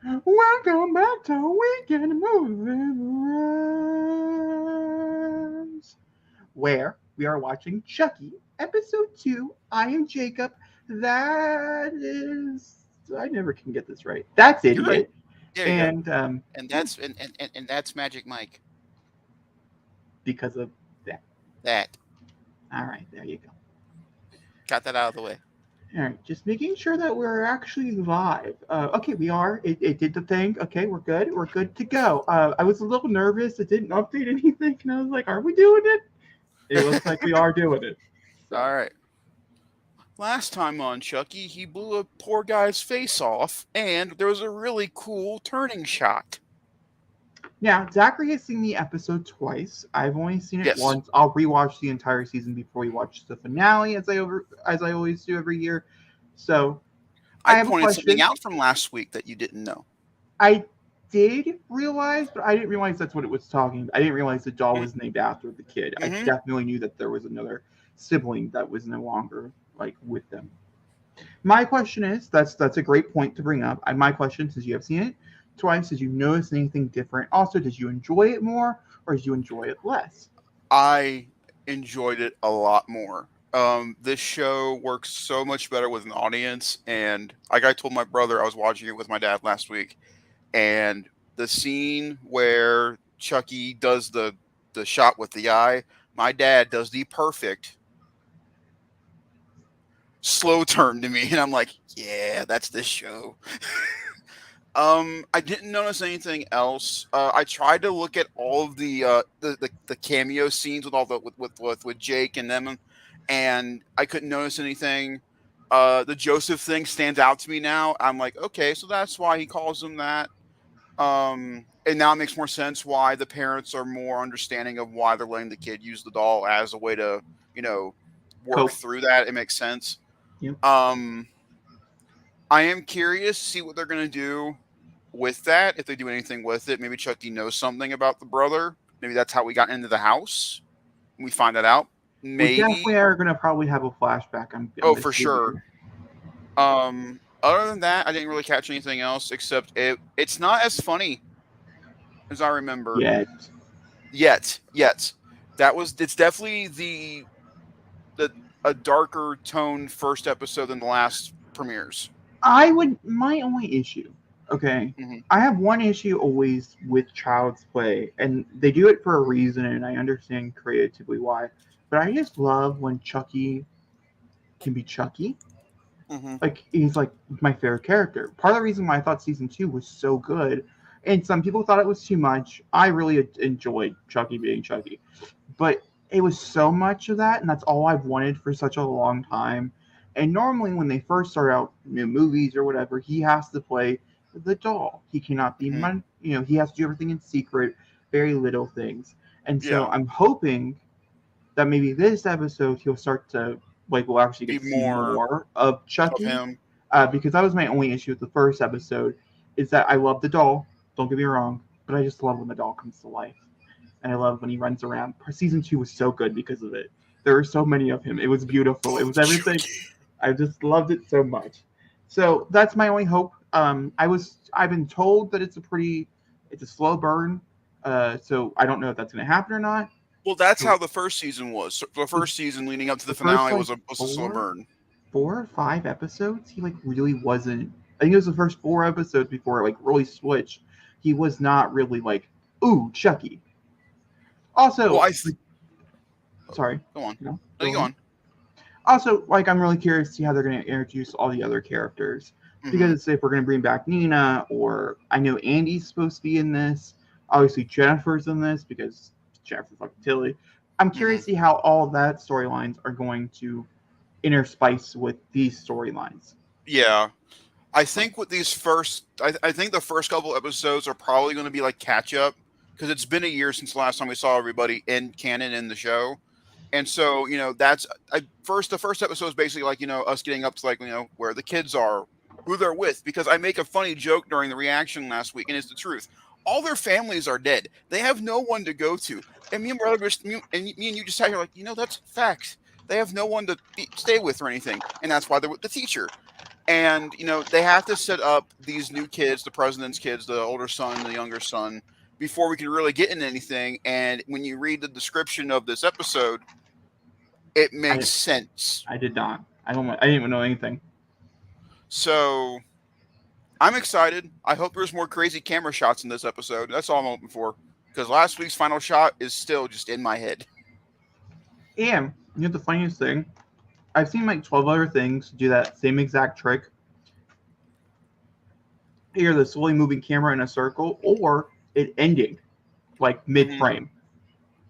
Welcome back to Weekend Movies, where we are watching Chucky, Episode 2. I am Jacob. That is. I never can get this right. That's You're right. Idiot. There you go. And, And yeah, that's Magic Mike. because of that. That All right, there you go. got that out of the way. All right, just making sure that we're actually live. Okay, we are. It did the thing. Okay, we're good. We're good to go. I was a little nervous. It didn't update anything, and I was like, "Are we doing it?" It looks like we are doing it. So All right. Last time on Chucky, he blew a poor guy's face off, and there was a really cool turning shot. yeah, Zachary has seen the episode twice. I've only seen it Yes, once. I'll rewatch the entire season before we watch the finale, as I always do every year. So I I have a pointed something question. out from last week that you didn't know. I did realize, but I didn't realize that's what it was talking about. I didn't realize the doll was named after the kid. I Mm-hmm. definitely knew that there was another sibling that was no longer like with them. My question is, that's a great point to bring up. My question, since you have seen it twice, did you notice anything different? Also, did you enjoy it more or did you enjoy it less? I enjoyed it a lot more. This show works so much better with an audience, and like I told my brother, I was watching it with my dad last week, and the scene where Chucky does the shot with the eye, my dad does the perfect slow turn to me, and I'm like, yeah, that's this show. I didn't notice anything else. I tried to look at all of the cameo scenes with all the with Jake and them, and I couldn't notice anything. The Joseph thing stands out to me now. I'm like, okay, so that's why he calls him that. And now it makes more sense why the parents are more understanding of why they're letting the kid use the doll as a way to, you know, work Cope. through that. It makes sense. Yep. Um, I am curious to see what they're gonna do with that. If they do anything with it, maybe Chucky knows something about the brother. Maybe that's how we got into the house. We find that out. We definitely Maybe. are gonna probably have a flashback. Oh, I'm for sure. assuming. Other than that, I didn't really catch anything else except it's not as funny as I remember. Yet. Yet. It's definitely the a darker tone first episode than the last premieres. I would. My only issue. Okay. Hmm. I have one issue always with Child's Play, and they do it for a reason, and I understand creatively why. But I just love when Chucky can be Chucky. Hmm. Like he's like my favorite character. Part of the reason why I thought season two was so good, and some people thought it was too much. I really enjoyed Chucky being Chucky, but it was so much of that, and that's all I've wanted for such a long time. And normally, when they first start out new movies or whatever, he has to play the doll. He cannot be, Hmm. he has to do everything in secret, very little things. And so Yeah. I'm hoping that maybe this episode he'll start to like we'll actually Be get to see more more of of Chucky, him. because that was my only issue with the first episode, is that I love the doll. Don't get me wrong, but I just love when the doll comes to life, and I love when he runs around. Season two was so good because of it. There were so many of him. It was beautiful. It Oh, was everything. Chucky. I just loved it so much. So that's my only hope. I've been told that it's a slow burn. So I don't know if that's going to happen or not. Well, that's So how the first season was. So the the, first season leading up to the the first finale like was a slow burn. 4 or 5 episodes, he like really wasn't. I think it was the first 4 episodes before it like really switched. He was not really like, ooh, Chucky. Well, Also, like, sorry, go on. no, No, go you go ahead. on. Also, like, I'm really curious to see how they're going to introduce all the other characters. Hmm. Because if we're going to bring back Nina, or I know Andy's supposed to be in this, obviously Jennifer's in this because Jennifer fucking Tilly. I'm Hmm. curious to see how all of that storylines are going to interspice with these storylines. Yeah, I think with these I think the first couple episodes are probably going to be like catch up because it's been a year since the last time we saw everybody in canon in the show, and so that's the first episode is basically like us getting up to like where the kids are, who they're with, because I make a funny joke during the reaction last week, and it's the truth. All their families are dead. They have no one to go to, and me and brother me and you just sat here like that's facts. They have no one to stay with or anything, and that's why they're with the teacher. And they have to set up these new kids, the president's kids, the older son, the younger son, before we can really get into anything. And when you read the description of this episode, it makes sense. I did not. I didn't even know anything. So I'm excited. I hope there's more crazy camera shots in this episode. That's all I'm hoping for. Because last week's final shot is still just in my head. And the funniest thing, I've seen like 12 other things do that same exact trick. Either the slowly moving camera in a circle or it ending like mid-frame. Mm-hmm.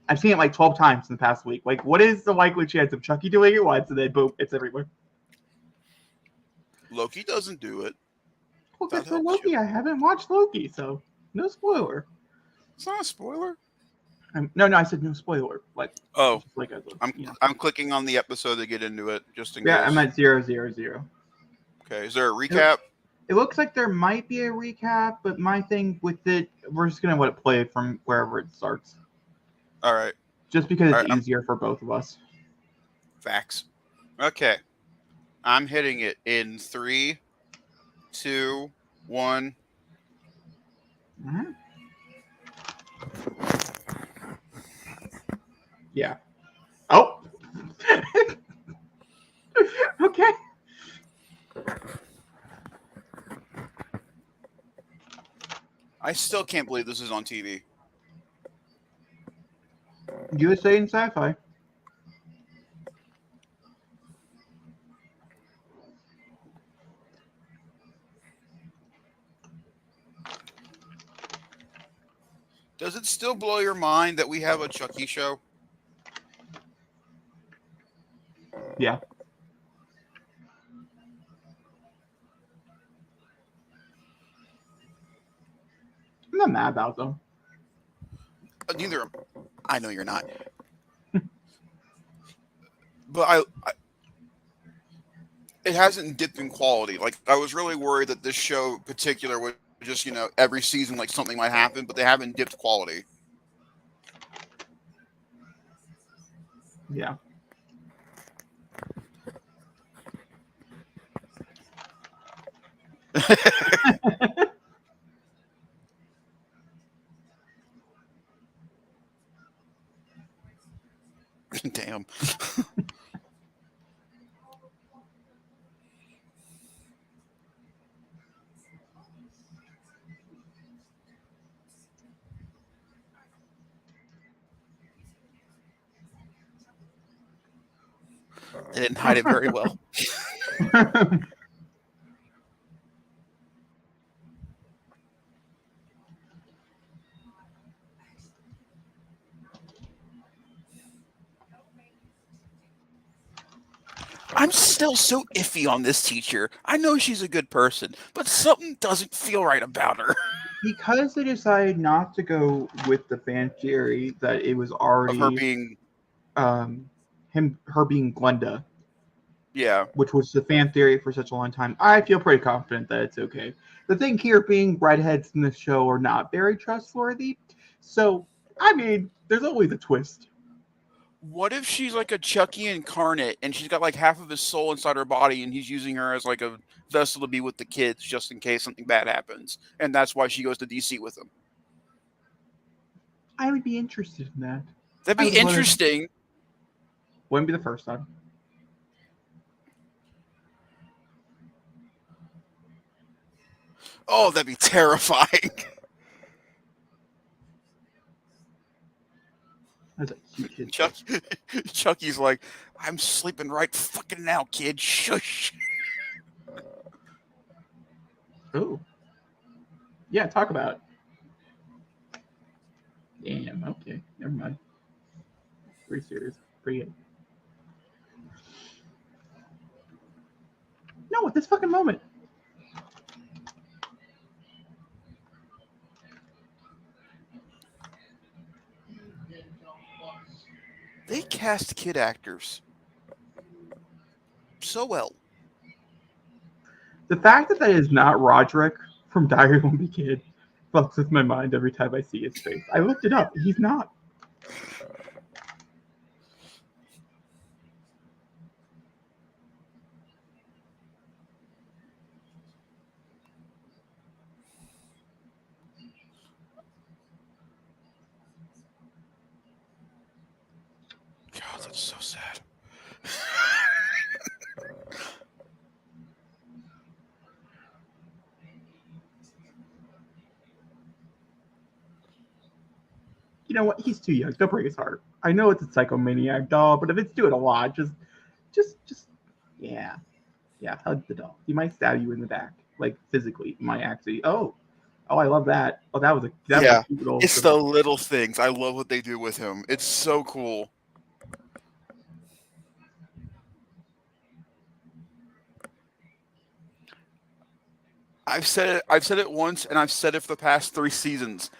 I've seen it like 12 times in the past week. Like, what is the likely chance of Chucky doing it once and then boom, it's everywhere? Loki doesn't do it. Well, good for Loki. I haven't watched Loki, so no spoiler. It's not a spoiler. No, I said no spoiler. Like, like I'm clicking on the episode to get into it, just in case. Yeah, I'm at 000. Okay, is there a recap? It looks like there might be a recap, but my thing with it, we're just gonna let it play from wherever it starts. All right. Just because it's easier for both of us. Facts. Okay. I'm hitting it in 3, 2, 1. Mm-hmm. Yeah. Oh. Okay. I still can't believe this is on TV. USA and Sci-Fi. Does it still blow your mind that we have a Chucky show? Yeah. I'm not mad about them. Neither. I know you're not. But it hasn't dipped in quality. Like, I was really worried that this show in particular would just, every season, like, something might happen, but they haven't dipped quality. Yeah. Damn. They didn't hide it very well. I'm still so iffy on this teacher. I know she's a good person, but something doesn't feel right about her. Because they decided not to go with the fan theory that it was already of her being her being Glenda. Yeah. Which was the fan theory for such a long time. I feel pretty confident that it's okay. The thing here being redheads in the show are not very trustworthy. So, I mean, there's always a twist. What if she's like a Chucky incarnate and she's got like half of his soul inside her body and he's using her as like a vessel to be with the kids just in case something bad happens? And that's why she goes to DC with him. I would be interested in that. That'd be interesting. Wouldn't be the first time. Oh, that'd be terrifying. Chucky's like, I'm sleeping right fucking now, kid. Shush. Oh. Yeah, talk about it. Damn, okay. Never mind. Pretty serious. Pretty good. No, at this fucking moment. They cast kid actors so well. The fact that is not Roderick from Diary of a Wimpy Kid fucks with my mind every time I see his face. I looked it up. He's not. that's so sad. You know what? He's too young. Don't break his heart. I know it's a psychomaniac doll, but if it's doing a lot, yeah, hug the doll. He might stab you in the back, like physically. He might actually. Oh, I love that. Oh, that was a cute little. It's the little things. I love what they do with him. It's so cool. I've said it once, and I've said it for the past 3 seasons.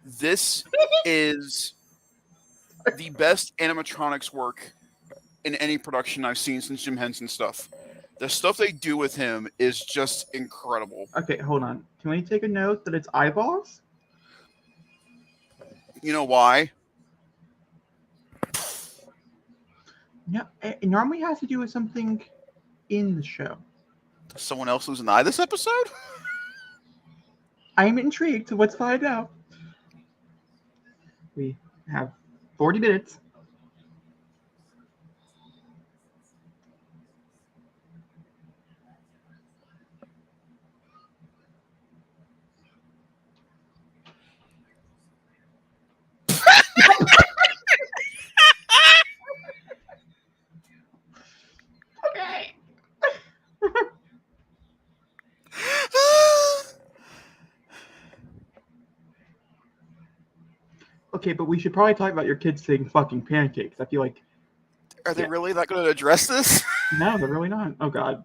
This is the best animatronics work in any production I've seen since Jim Henson stuff. The stuff they do with him is just incredible. Okay, hold on. Can we take a note that it's eyeballs? You know why? Yeah, it normally has to do with something in the show. Does someone else lose an eye this episode? I'm intrigued, so let's find out. We have 40 minutes. Okay. Okay, but we should probably talk about your kids saying fucking pancakes. I feel like. Are they really not going to address this? No, they're really not. Oh, God.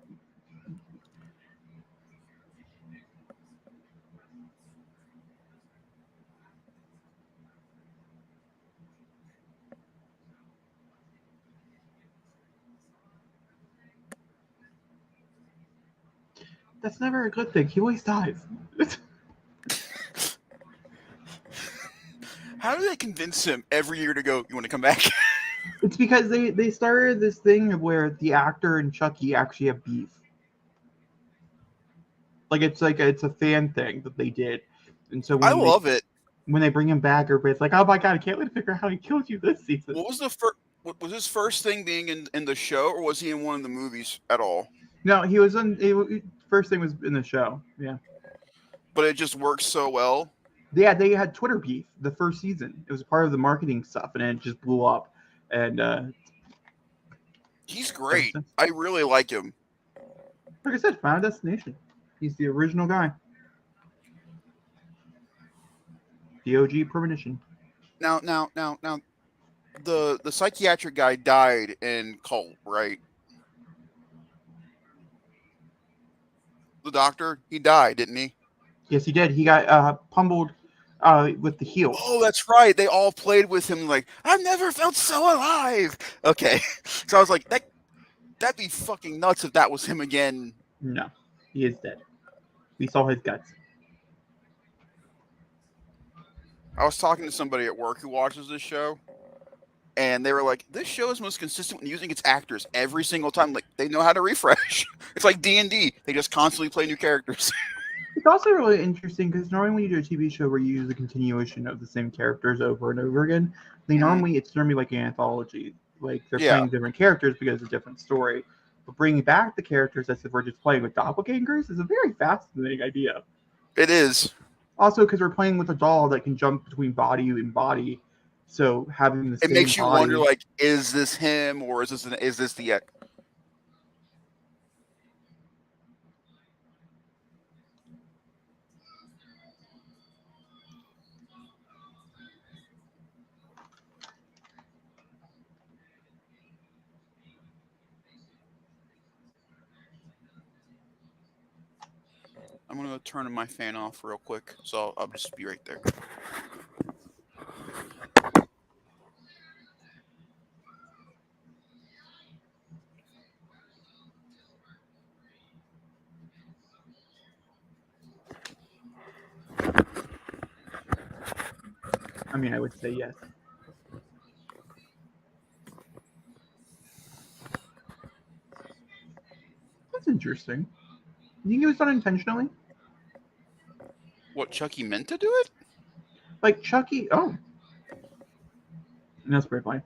That's never a good thing. He always dies. How do they convince him every year to go, you want to come back? It's because they started this thing where the actor and Chucky actually have beef. Like it's a fan thing that they did. And so I love it. When they bring him back, everybody's like, oh my God, I can't wait to figure out how he killed you this season. What was was his first thing being in the show, or was he in one of the movies at all? No, he was first thing was in the show. Yeah. But it just works so well. Yeah, they had Twitter beef the first season. It was part of the marketing stuff, and it just blew up. And he's great. I really like him. Like I said, Final Destination. He's the original guy. The OG premonition. Now, the psychiatric guy died in Cult, right? The doctor, he died, didn't he? Yes, he did. He got pummeled with the heel. Oh, that's right. They all played with him like, I've never felt so alive. Okay. So I was like, that'd be fucking nuts if that was him again. No, he is dead. We saw his guts. I was talking to somebody at work who watches this show, and they were like, this show is most consistent when using its actors every single time. Like, they know how to refresh. It's like D&D. They just constantly play new characters. It's also really interesting because normally when you do a TV show where you use a continuation of the same characters over and over again, it's normally like an anthology. Like they're playing different characters because it's a different story. But bringing back the characters as if we're just playing with doppelgangers is a very fascinating idea. It is. Also, because we're playing with a doll that can jump between body and body, so having the same makes you body, wonder, like, is this him or is this the? I'm going to turn my fan off real quick, so I'll just be right there. I mean, I would say yes. That's interesting. You think it was done intentionally? What, Chucky meant to do it? Like Chucky? Oh, that's pretty funny.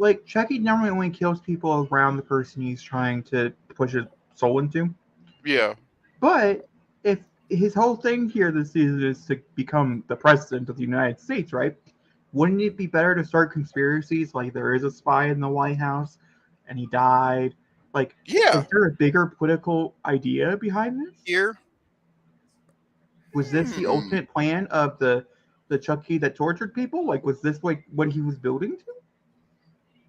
like Chucky normally only kills people around the person he's trying to push his soul into. Yeah. But if his whole thing here this season is to become the president of the United States, right? Wouldn't it be better to start conspiracies like there is a spy in the White House and he died? Like, Yeah. is there a bigger political idea behind this? Here. Was this the Hmm. ultimate plan of the Chucky that tortured people? Like, was this like what he was building to?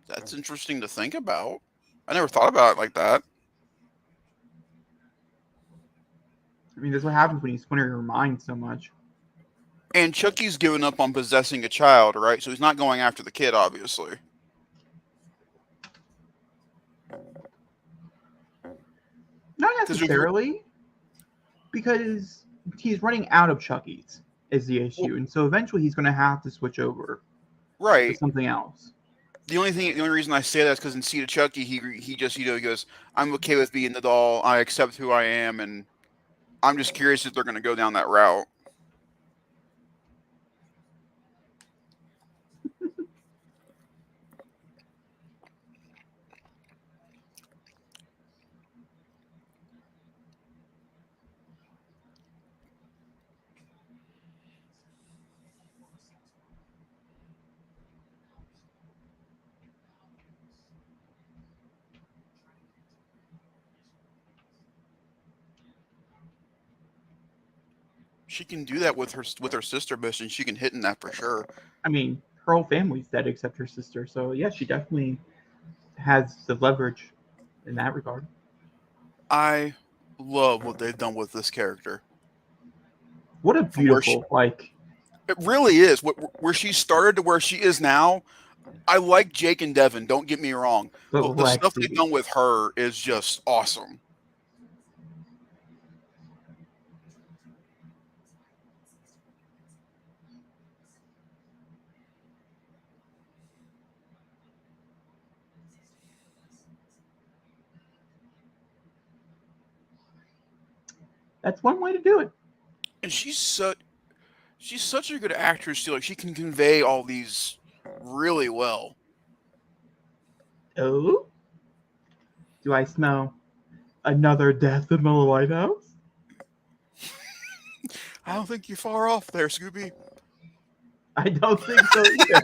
That's interesting to think about. I never thought about it like that. I mean, that's what happens when you splinter your mind so much. And Chucky's given up on possessing a child, right? So he's not going after the kid, obviously. Not Because necessarily, because he's running out of Chuckies is the issue, and so eventually he's going to have to switch over to right. something else. The only reason I say that is because in Seed of Chucky, he just he goes, "I'm okay with being the doll. I accept who I am," and I'm just curious if they're going to go down that route. She can do that with her sister mission. She can hit in that for sure. I mean, her whole family's dead except her sister, so yeah, she definitely has the leverage in that regard. I love what they've done with this character. What a From where she, beautiful, like, it really is. Where she started to where she is now. I like Jake and Devin. Don't get me wrong, but but the stuff they've Lexi. done with her is just awesome. That's one way to do it. And she's such a good actress too. Like she can convey all these really well. Oh, do I smell another death in the White House? I don't think you're far off there, Scooby. I don't think so either.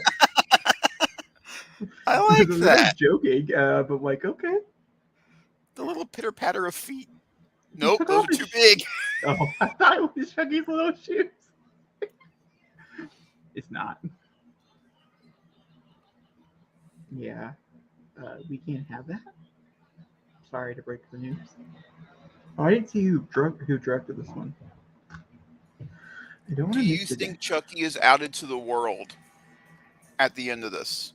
I I like was that. joking, but like, okay. The little pitter patter of feet. He Nope, took those off are his too big. Oh, I thought it was Chucky's little shoes. It's not. Yeah, we can't have that. Sorry to break the news. Oh, I didn't see who directed this one. I don't want Do to you miss the day. think Chucky is outed to the world at the end of this?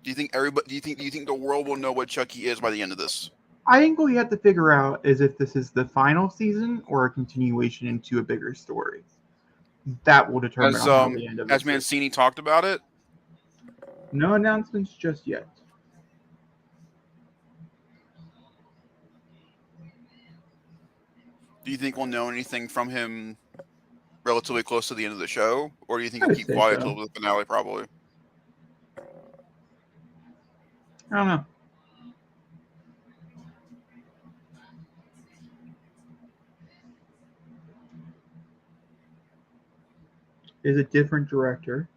Do you think everybody? Do you think the world will know what Chucky is by the end of this? I think what we have to figure out is if this is the final season or a continuation into a bigger story. That will determine As on how the end of as this is. Mancini talked about it, No announcements just yet. do you think we'll know anything from him relatively close to the end of the show, or do you think I he'll would keep say quiet so. till the finale? Probably. I don't know. Is a different director.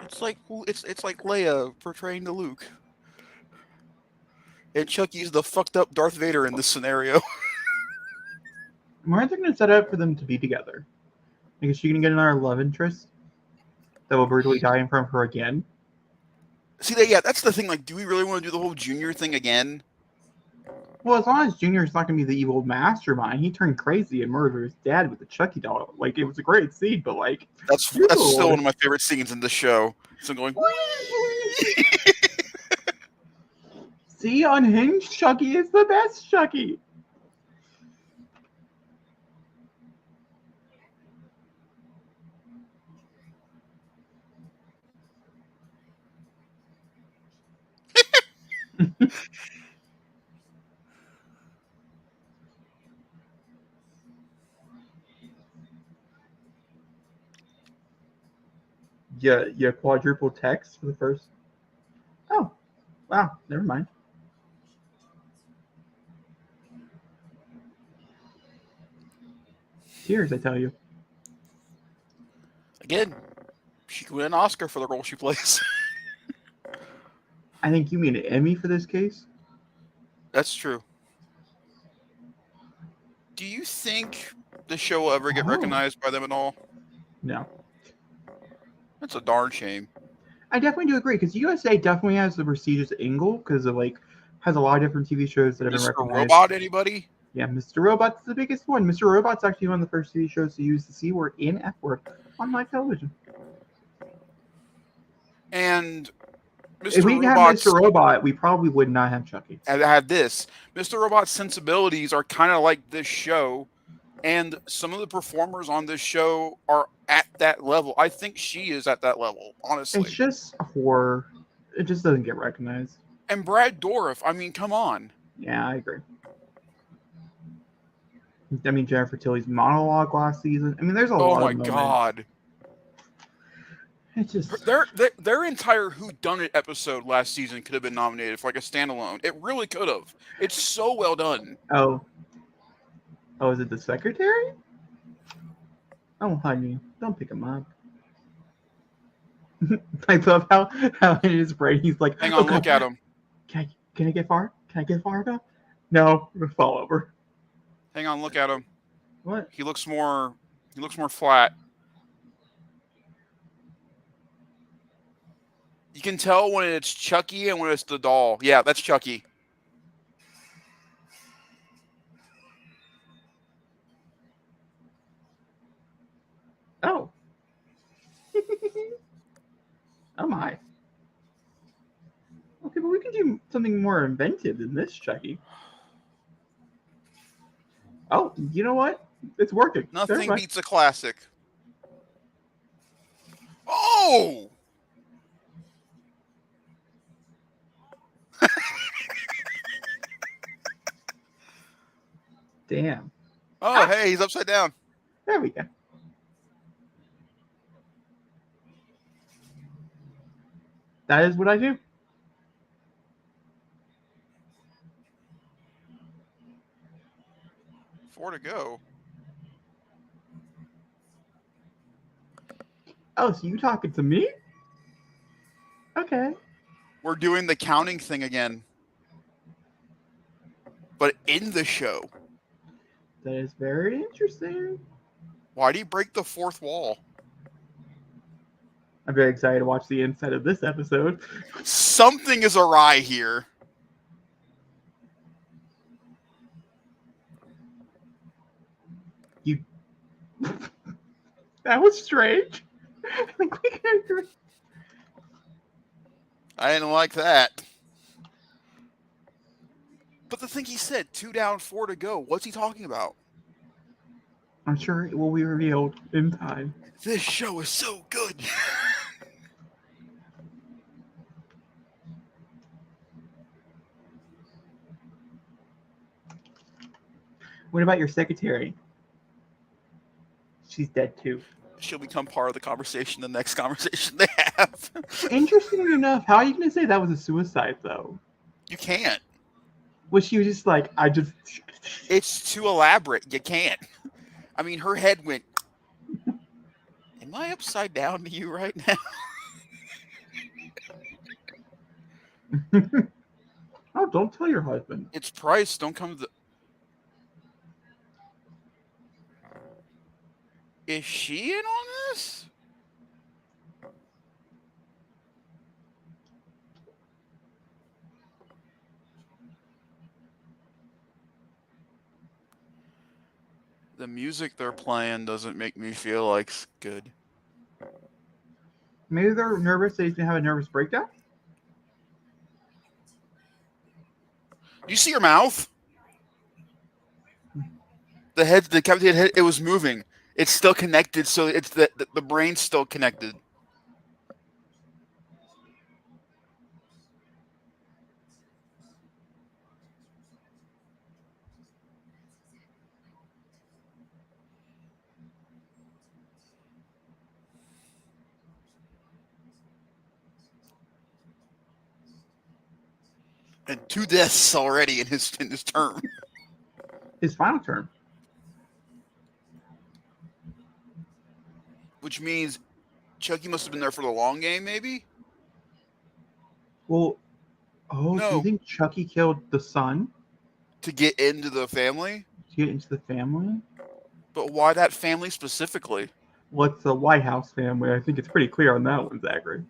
It's like Leia portraying the Luke, and Chucky's the fucked up Darth Vader in this scenario. Why aren't they going to set up for them to be together? Like, is she going to get another love interest that will brutally die in front of her again? See, that's the thing. Like, do we really want to do the whole Junior thing again? Well, as long as Junior's not going to be the evil mastermind, he turned crazy and murdered his dad with the Chucky doll. Like, it was a great scene, but like, That's still dude. one of my favorite scenes in the show. So I'm going, whee! See, unhinged Chucky is the best Chucky. Yeah, quadruple text for the first. Oh, wow. Never mind. Tears, I tell you. Again, she could win an Oscar for the role she plays. I think you mean an Emmy for this case. That's true. Do you think the show will ever get recognized by them at all? No. That's a darn shame. I definitely do agree because USA definitely has the prestigious angle because it has a lot of different TV shows that have been Mr. recognized. Robot, anybody? Yeah, Mr. Robot's the biggest one. Mr. Robot's actually one of the first TV shows to use the C word and F word on live television. And Mr. If we didn't have Mr. Robot, we probably would not have Chucky. And I had this. Mr. Robot's sensibilities are kind of like this show, and some of the performers on this show are at that level. I think she is at that level, honestly. It's just horror. It just doesn't get recognized. And Brad Dourif, I mean, come on. Yeah, I agree. I mean, Jennifer Tilly's monologue last season. I mean, there's a lot of moments. Oh my God. It's just their entire Who Done It episode last season could have been nominated for like a standalone. It really could have. It's so well done. Oh, is it the secretary? Oh, honey, don't pick him up. I love how in his brain he's like, hang on, look at him. Can I get far? Can I get far enough? No, we're gonna fall over. Hang on, look at him. What? He looks more flat. You can tell when it's Chucky and when it's the doll. Yeah, that's Chucky. Oh. Oh my. Okay, but we can do something more inventive than this, Chucky. Oh, you know what? It's working. Nothing beats a classic. Oh! Damn. Oh, hey, he's upside down. There we go. That is what I do. Four to go. Oh, so you talking to me? Okay. We're doing the counting thing again. But in the show. That is very interesting. Why do you break the fourth wall? I'm very excited to watch the inside of this episode. Something is awry here. That was strange. I think we can agree. I didn't like that. But the thing he said, 2 down, 4 to go. What's he talking about? I'm sure it will be revealed in time. This show is so good. What about your secretary? She's dead too. She'll become part of the conversation, the next conversation they have. Interestingly enough, how are you going to say that was a suicide, though? You can't. Was she just like, It's too elaborate. You can't. I mean, her head went, am I upside down to you right now? Oh, don't tell your husband. It's Price. Don't come to the... Is she in on this? The music they're playing doesn't make me feel like it's good. Maybe they're nervous. They have a nervous breakdown. You see her mouth? The head, the decapitated head, it was moving. It's still connected, so it's the brain's still connected. And 2 deaths already in his term. His final term. Which means Chucky must have been there for the long game, maybe? Well, do you No. think Chucky killed the son To get into the family? to get into the family? But why that family specifically? What's the White House family? I think it's pretty clear on that one, Zachary.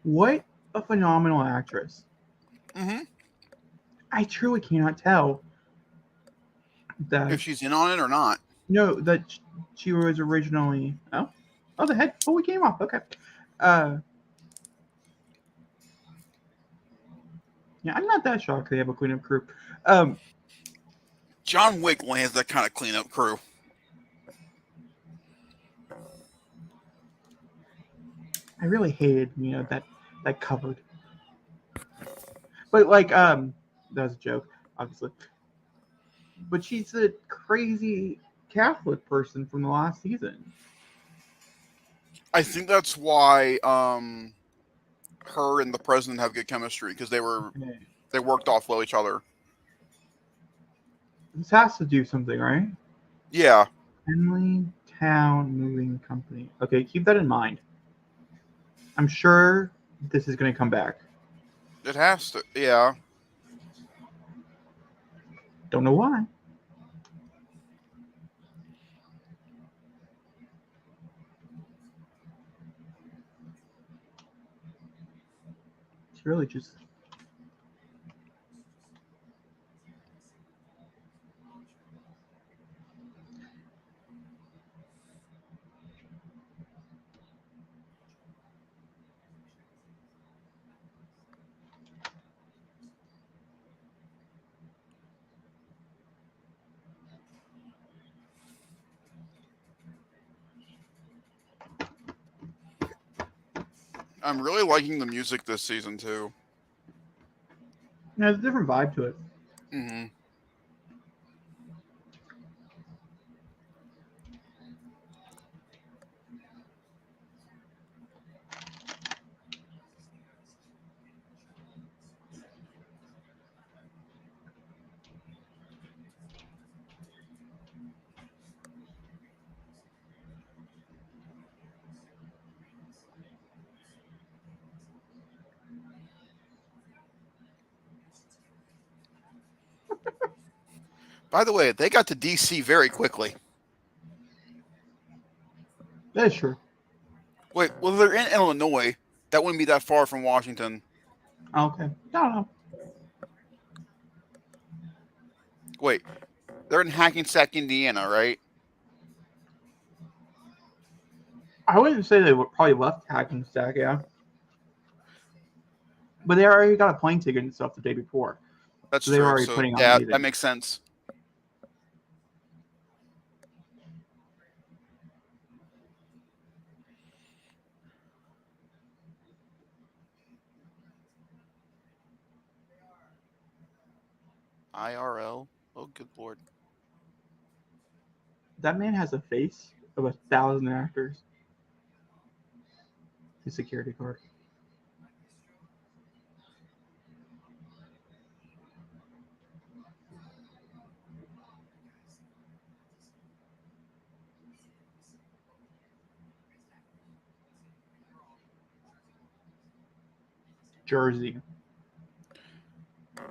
What a phenomenal actress. Mm-hmm. I truly cannot tell that. If she's in on it or not. No, that she was originally. Oh, the head fully came off. Okay. Yeah, I'm not that shocked they have a cleanup crew. John Wick lands that kind of cleanup crew. I really hated, that covered. But like, that was a joke, obviously. But she's a crazy Catholic person from the last season. I think that's why her and the president have good chemistry, because they worked off well each other. This has to do something, right? Yeah. Henley Town Moving Company. Okay, keep that in mind. I'm sure this is going to come back. It has to. Yeah. Don't know why. It's really just. I'm really liking the music this season, too. There's a different vibe to it. Mm-hmm. By the way, they got to DC very quickly. That is true. Wait, well, they're in Illinois. That wouldn't be that far from Washington. Okay. No. Wait, they're in Hackensack, Indiana, right? I wouldn't say they would probably left Hackensack, yeah. But they already got a plane ticket and stuff the day before. That's so they were true. already So, planning on yeah, leaving. that makes sense. IRL? Oh, good lord. That man has a face of 1,000 actors. His security guard. Jersey.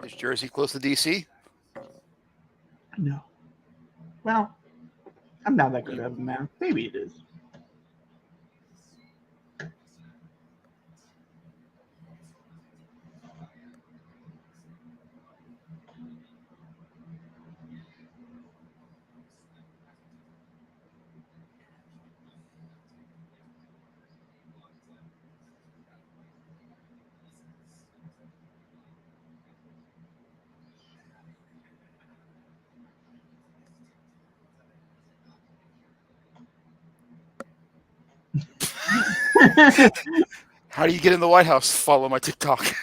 Is Jersey close to DC? No. Well, I'm not that good at math. Maybe it is. How do you get in the White House? Follow my TikTok.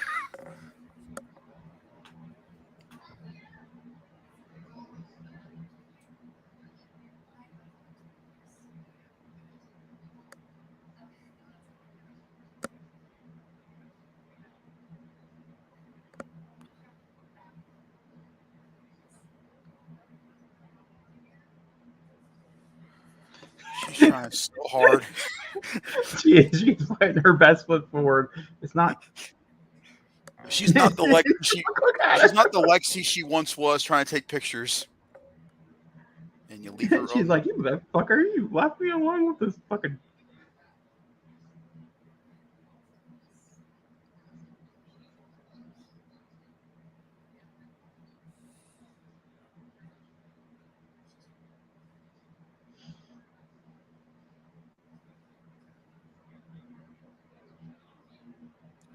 She's trying so hard. She's putting her best foot forward. It's not. She's not the Lexi. Look at She's her. not the Lexi she once was, trying to take pictures. And you leave her. She's like, you motherfucker, you left me alone with this fucking.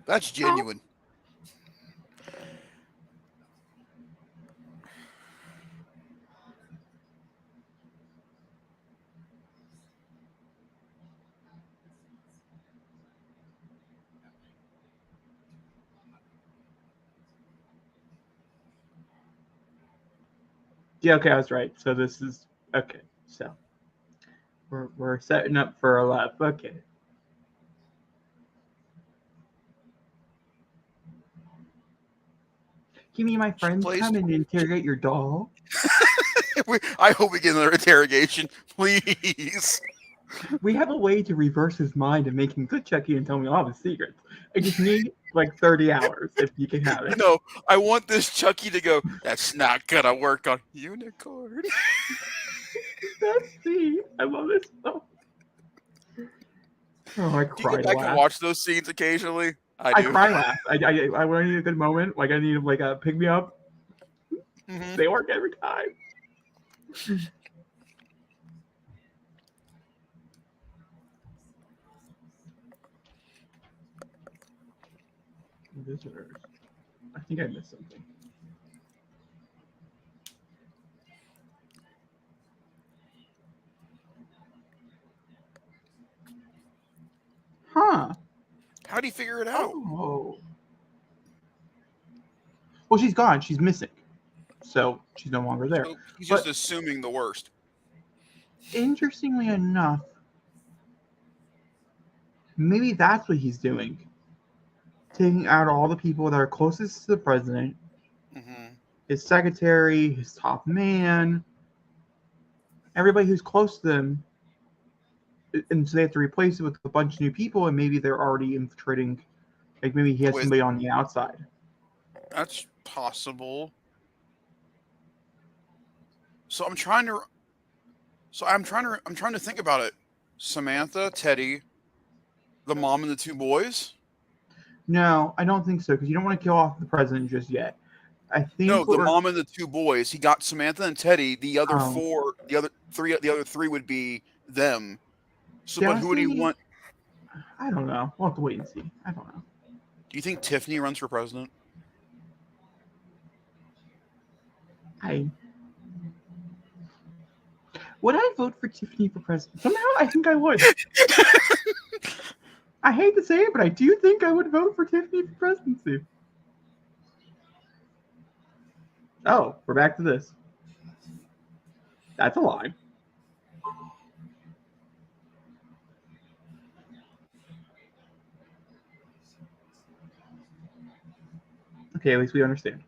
That's genuine. Yeah, okay, I was right. So this is okay. So we're setting up for a lap. Okay. You mean my friends come and interrogate your doll? I hope we get another interrogation, please. We have a way to reverse his mind and make him good Chucky and tell me all his secrets. I just need like 30 hours if you can have it. No, I want this Chucky to go, that's not gonna work on Unicorn. That's me. I love this film. Oh, I Do you cry go back and watch those scenes occasionally? I do. I cry laugh. I when I need a good moment, like I need like a pick me up. Mm-hmm. They work every time. Visitors. I think I missed something. Huh. How do you figure it out? Oh. Well, she's gone. She's missing. So she's no longer there. So he's just assuming the worst. Interestingly enough, maybe that's what he's doing. Taking out all the people that are closest to the president, his secretary, his top man, everybody who's close to them, and so they have to replace it with a bunch of new people, and maybe they're already infiltrating. Like maybe he has somebody on the outside. That's possible. So I'm trying to think about it. Samantha, Teddy, the mom and the two boys? No, I don't think so, because you don't want to kill off the president just yet. I think the mom and the two boys. He got Samantha and Teddy. The other the other three would be them. So, but who would he want? I don't know. We'll have to wait and see. I don't know. Do you think Tiffany runs for president? Would I vote for Tiffany for president? Somehow I think I would. I hate to say it, but I do think I would vote for Tiffany for presidency. Oh, we're back to this. That's a lie. Okay, at least we understand.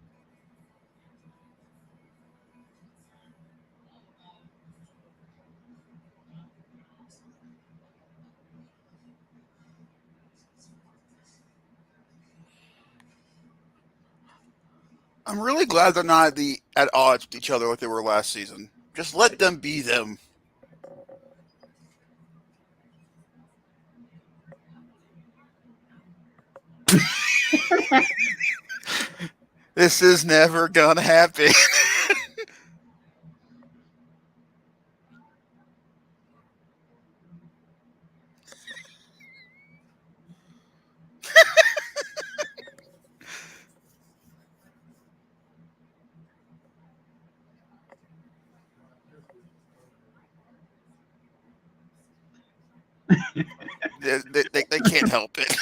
I'm really glad they're not at odds with each other like they were last season. Just let them be them. This is never gonna happen. They can't help it.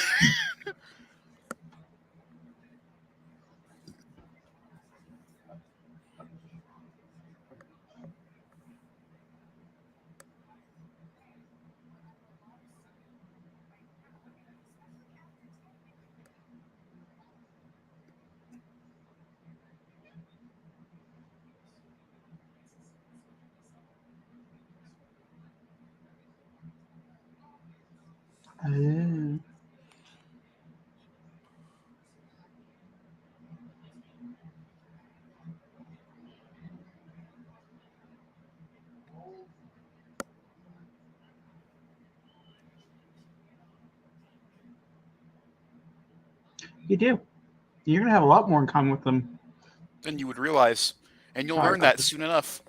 Oh. You do. You're gonna have a lot more in common with them. Than you would realize, and you'll Sorry learn about that this. soon enough.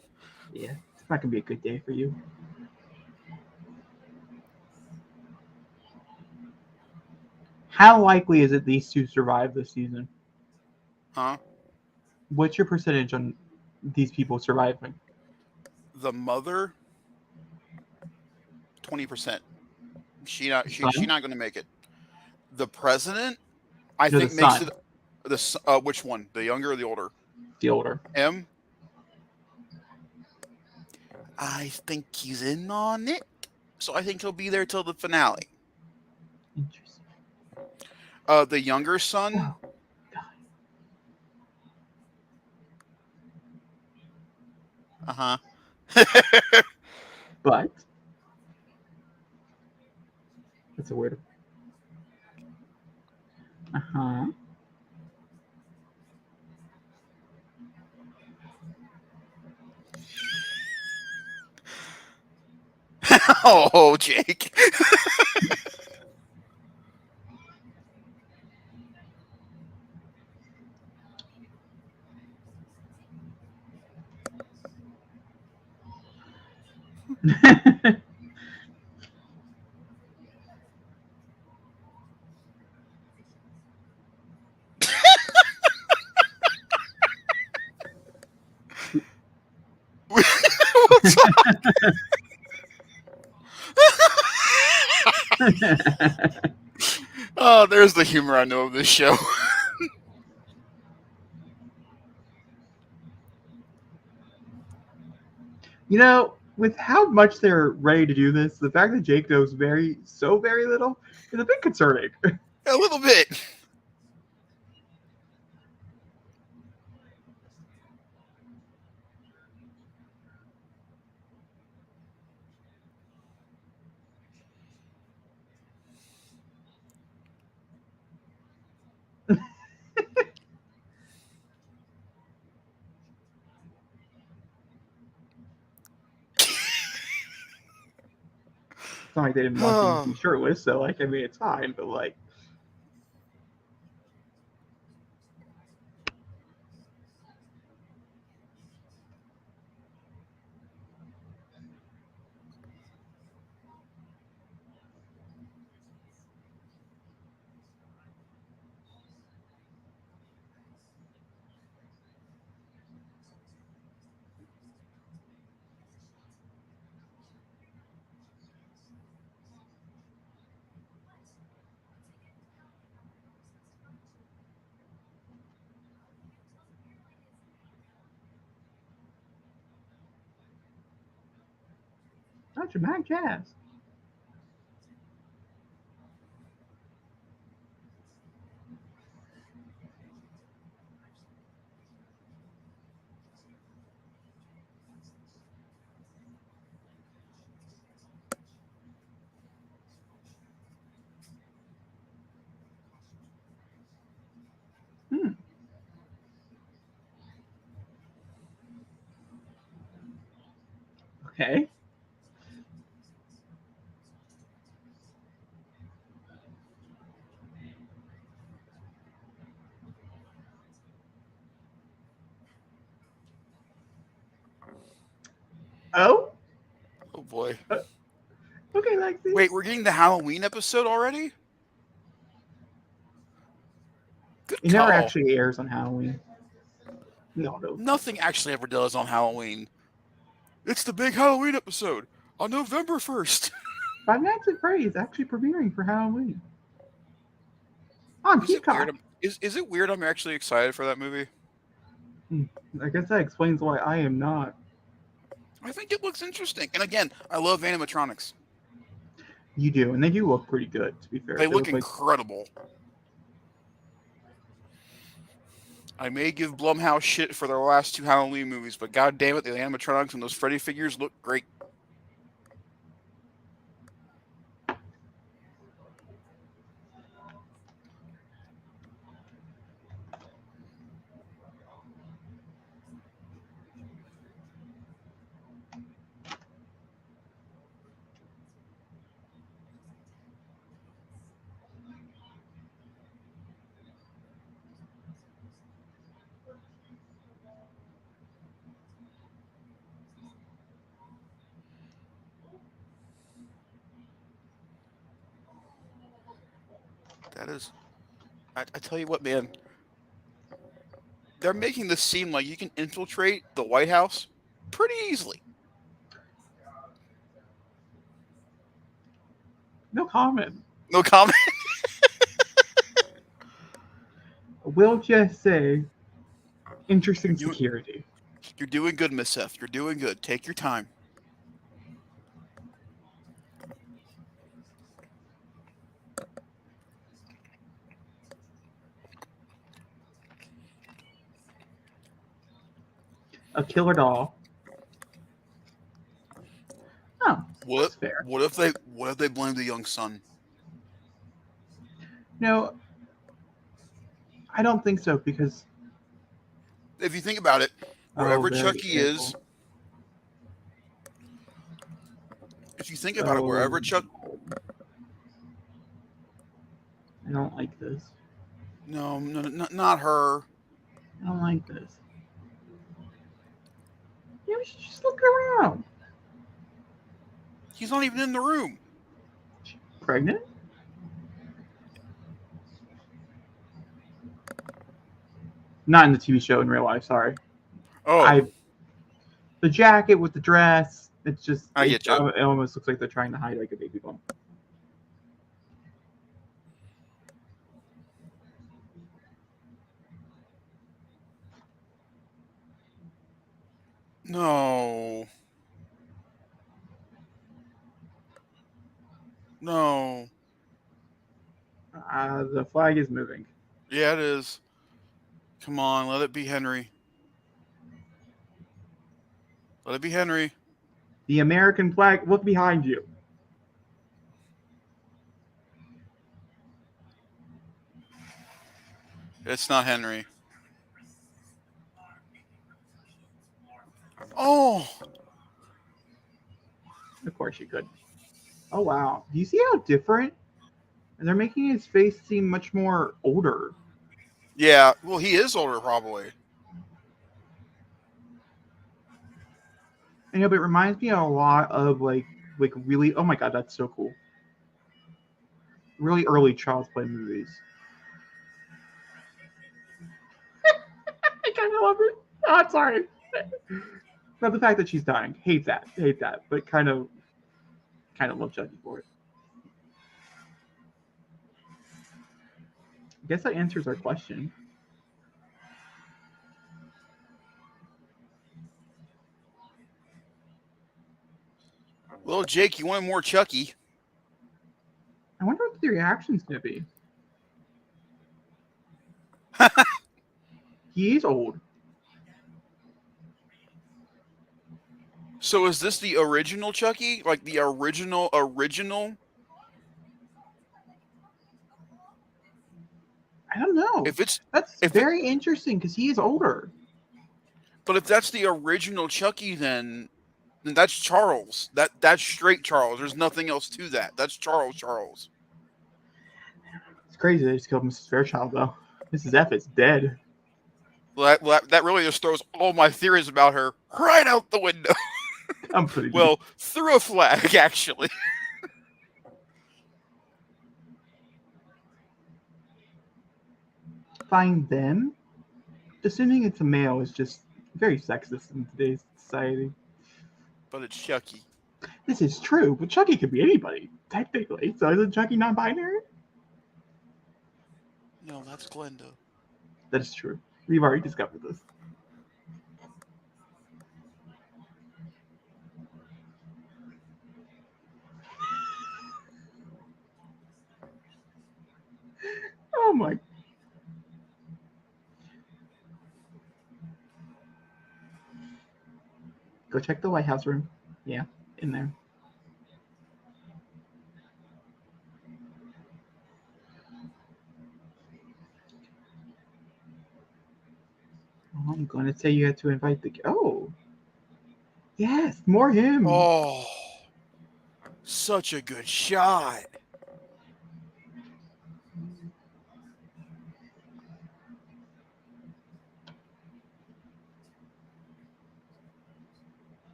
Yeah, it's not gonna be a good day for you. How likely is it these two survive this season? Huh? What's your percentage on these people surviving? The mother, 20%. She not The son? not going to make it. The president, I No, the think makes son. it. Which one? The younger or the older? The older. Him. I think he's in on it, so I think he'll be there till the finale. Interesting. The younger son. Whoa. Uh huh. But that's a weird. Uh-huh. Oh, Jake. What's up? Oh, there's the humor I know of this show. You know, with how much they're ready to do this, the fact that Jake knows so very little is a bit concerning. A little bit. It's not like they didn't want him to be shirtless, so like I mean it's fine, but like not dramatic jazz. Hmm. Okay. Oh? Oh boy. Okay, Lexi. Wait, we're getting the Halloween episode already? Good It never call. actually airs on Halloween. No. Nothing actually ever does on Halloween. It's the big Halloween episode on November 1st. Five Nights at Freddy's is actually premiering for Halloween on Is it weird? Peacock. Is it weird? I'm actually excited for that movie. I guess that explains why I am not. I think it looks interesting. And again, I love animatronics. You do, and they do look pretty good. To be fair, They they look look like incredible. I may give Blumhouse shit for their last two Halloween movies, but god damn it, the animatronics and those Freddy figures look great. That is, I tell you what, man, they're making this seem like you can infiltrate the White House pretty easily. no comment. No comment. We'll just say interesting You, security. you're doing good, Miss Seth. You're doing good. Take your time. A killer doll. Oh, that's fair. What if they blame the young son? No, I don't think so because If you think about it, wherever very Chucky careful. is, if you think about it, wherever Chuck, I don't like this. no, not her. I don't like this. You should just look around. He's not even in the room. Pregnant? Not in the TV show, in real life. Sorry. Oh, The jacket with the dress. It's just. I get you. It almost looks like they're trying to hide like a baby bump. No. No. The flag is moving. Yeah, it is. Come on, let it be Henry. Let it be Henry. The American flag. Look behind you. It's not Henry. Oh. Of course you could. Oh wow. Do you see how different? And they're making his face seem much more older. Yeah, well, he is older, probably. I know, but it reminds me a lot of like really. Oh my god, that's so cool. Really early Child's Play movies. I kind of love it. Oh, I'm sorry. Not the fact that she's dying. Hate that. But kind of love Chucky for it. I guess that answers our question. Well, Jake, you wanted more Chucky. I wonder what the reaction's gonna be. He is old. So is this the original Chucky? Like the original? I don't know. That's very interesting because he is older. But if that's the original Chucky, then that's Charles. That's straight Charles. There's nothing else to that. That's Charles. It's crazy they just killed Mrs. Fairchild though. Mrs. F is dead. Well, that really just throws all my theories about her right out the window. I'm pretty well, through a flag, actually. Find them? Assuming it's a male is just very sexist in today's society. But it's Chucky. This is true, but Chucky could be anybody, technically. So isn't Chucky non-binary? No, that's Glenda. That is true. We've already discovered this. Oh my. Go check the White House room. Yeah, in there. Oh, I'm going to say you had to invite the. Oh. Yes, more him. Oh, such a good shot.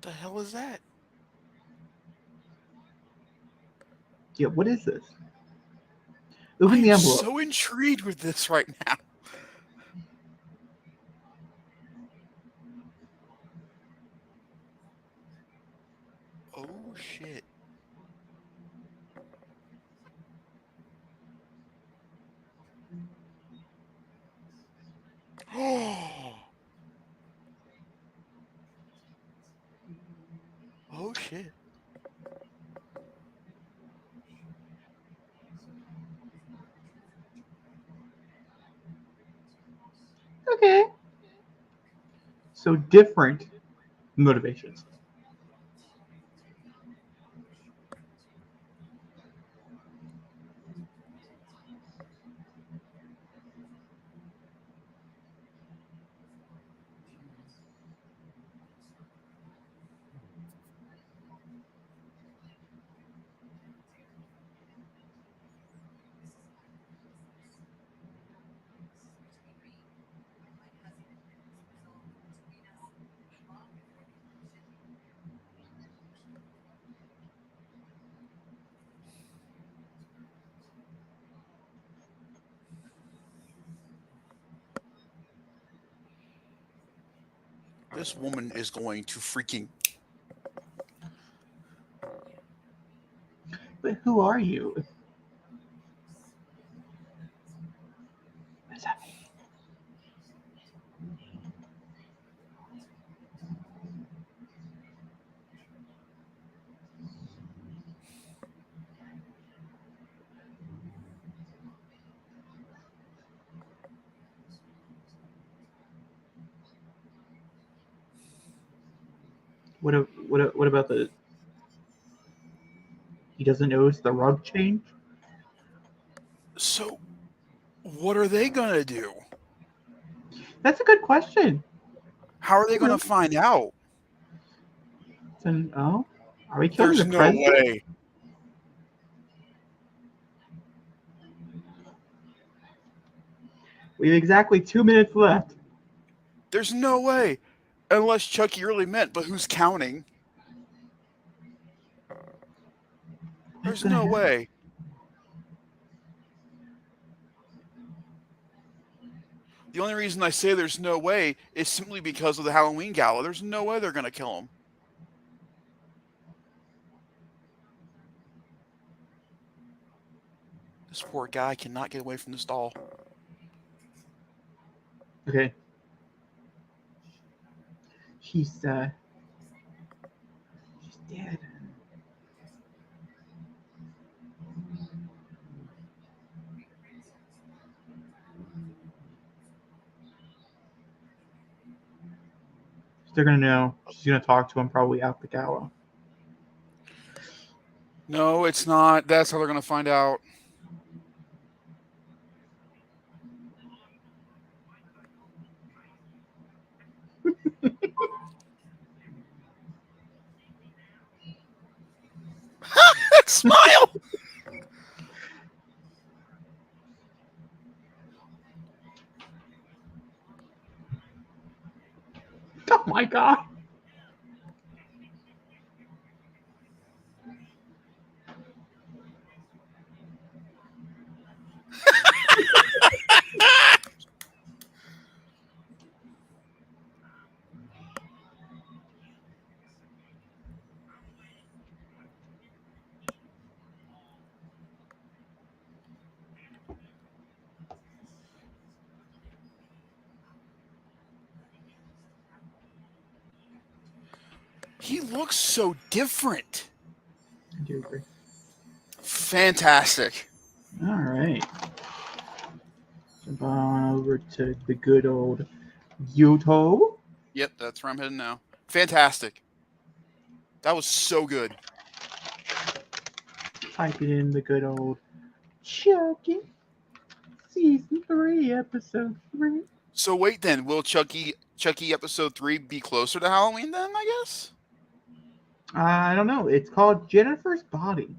The hell is that? Yeah, what is this? I Open the am envelope. so intrigued with this right now. Oh shit. Oh shit. Okay. So different motivations. This woman is going to freaking. But who are you? What does that mean? What about the? He doesn't notice the rug change. So, what are they gonna do? That's a good question. How are they gonna find out? And oh, are we killing There's the no president? way. We have exactly 2 minutes left. There's no way. Unless Chucky really meant, but who's counting? What's There's gonna no happen? way. The only reason I say there's no way is simply because of the Halloween gala. There's no way they're gonna kill him. This poor guy cannot get away from this doll. Okay. She's dead. They're gonna know. She's gonna talk to him probably at the gala. No, it's not. That's how they're gonna find out. Smile! Oh my god. He looks so different. I do agree. Fantastic. All right. Jump on over to the good old YouTube. Yep, that's where I'm heading now. Fantastic. That was so good. Type it in the good old Chucky. Season 3, episode 3. So wait then, will Chucky episode 3 be closer to Halloween then, I guess? I don't know. It's called Jennifer's Body.